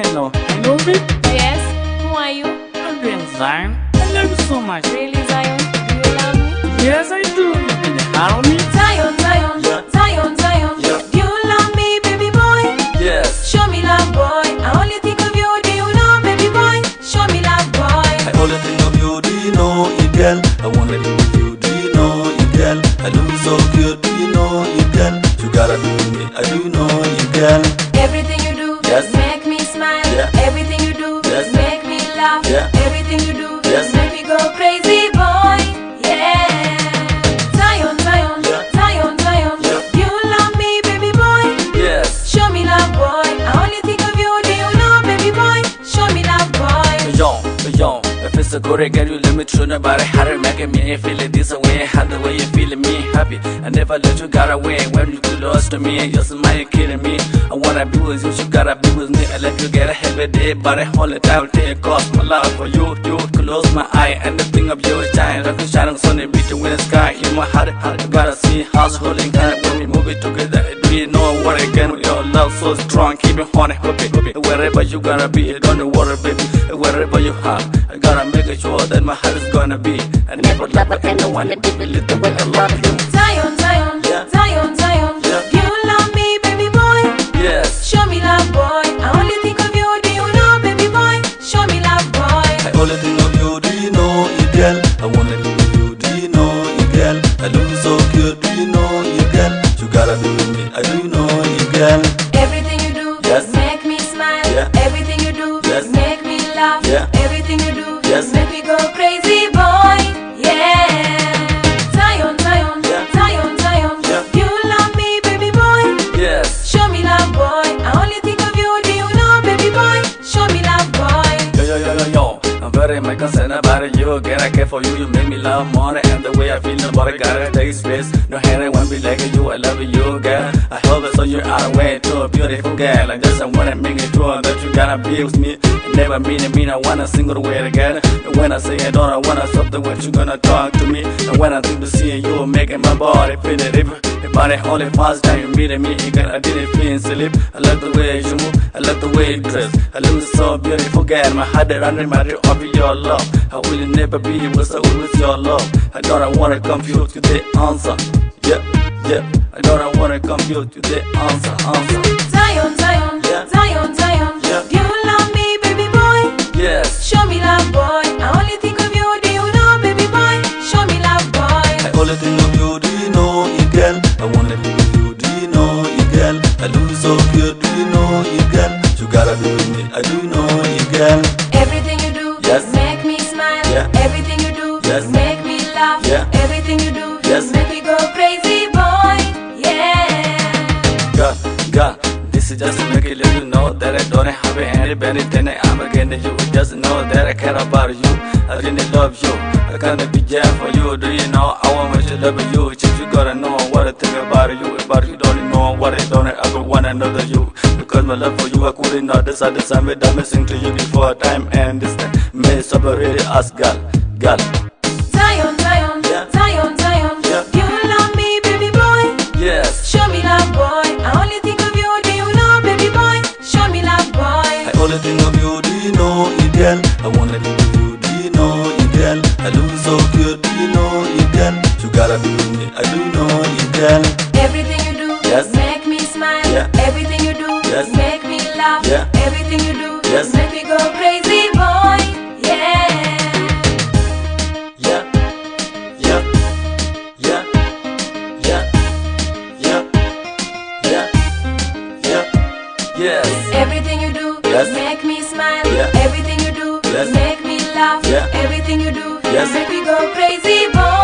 Hello, baby. Yes, who are you? I'm doing Zion. I love you so much. Really, Zion? Do you love me? Yes, I do. You can handle me. Zion, Zion, Yeah. Zion, Zion. Yeah. Do you love me, baby boy? Yes. Show me love, boy. I only think of you. Do you know, baby boy? Show me love, boy. I only think of you, do you know it, girl? I wanna be with you, do you know it, girl? I do me so good, do you know it, girl? You gotta be with me, I do know it, girl. Everything you do, Yes. make me smile. Yeah. Everything you do, Yes. make me laugh. Yeah. Everything you do, Yes. make me go crazy, boy. Yeah. Zion, Zion, Yeah. Zion, Zion. Yeah. Do you love me, baby boy? Yes. Show me love, boy. I only think of you. Do you know, baby boy? Show me love, boy. Yo, if it's a good girl, you let me tune about it. How to make me feel it this way, how the way you feeling me happy. I never let you get away when you too lost to me. Your smile you killing me. I wanna be with you, you gotta be with me. I let you get a heavy day, but I hold it down, take off my love for you. You close my eye and the thing of you shine like a shining sun in between the sky. In my heart, you gotta see how's holding kind when we move it together. Do you know what again? Your love so strong, keep it honey, hope it. Wherever you gonna be, don't worry, baby. Wherever you are, I gotta make sure that my heart is gonna be. I never love anyone, baby, little way I love you. Zion, Zion, Yeah. Zion, Zion. Yeah. Do you love me, baby boy? Yes. Show me love, boy. I only think of you. Do you know, baby boy? Show me love, boy. I only think of you, do you know it, girl? I wanna be with you, do you know it, girl? I do you so good, do you know it, girl? You gotta be with me, I do know it, girl. Everything you do, Yes. make me smile. Yeah. Everything you do, Yes. make me laugh. Yeah. Everything you do, Yes. make me go crazy, boy. Yeah. Zion, Zion, Yeah. Zion, Zion. Yeah. Do you love me, baby boy? Yes. Show me love, boy. I only think of you. Do you know, baby boy? Show me love, boy. Yo, I'm very my concern about you. Can I care for you? You make me love more, and the way I feel about it, gotta take space. No hand, I won't be like you. I love you, girl. I hope it's so you're out of way to a beautiful girl. Like this, I wanna make it sure that you gotta be with me. Never mean I want a single way again. And when I say I don't, I wanna stop the way you gonna talk to me. And when I think to see you, making my body feel it. But it only first time you meeting me, girl, I didn't feel sleep. I love the way you move, I love the way you dress. I love you so beautiful, girl. My heart is under my of your love. I will never be with your love. I don't wanna confuse you the answer. Yeah. I don't wanna confuse you the answer. Zion, Zion, Yeah. Zion, Zion. Yeah. Do you love me, baby boy? Yes. Show me love, boy. I only think of you. Do you know, baby boy? Show me love, boy. I only think of you, do you know it, girl? I wanna be with you, do you know it, girl? I do you so good, do you know it, girl? You gotta be with me, I do know it, girl. Everything you do, Yes. make me smile. Yeah. Everything you do, Yes. make me laugh. Yeah. Everything you do, Yes. make me go crazy, boy. Yeah. God, this is just to make it let you know that I don't have anybody, then I'm again you. Just know that I care about you, I really love you. I can't be there for you, do you know? I want to love you, you gotta know what I think about you don't know what I don't, I would want another you. Because my love for you, I couldn't not decide the same way that I'm missing to you before time and this time. May separate us, girl. Zion, Zion, Yeah. Zion, Zion. Yeah. You love me, baby boy. Yes. Show me love, boy. I only think of you. Do you know, baby boy? Show me love, boy. I only think of you, do you know it, girl? I wanna be with you, do you know it, girl? I do you so good, do you know it, girl? You gotta be with me, I do know it, girl. Everything you do, Yes. make me smile. Yeah. Everything you do, Yes. make me laugh. Yeah. Everything you do, Yes. make me go crazy, boy. Yeah. Yeah. Yes. Everything you do, Yes. make me smile. Yeah. Everything you do, Yes. make me laugh. Yeah. Everything you do, Yes. make me go crazy, boy.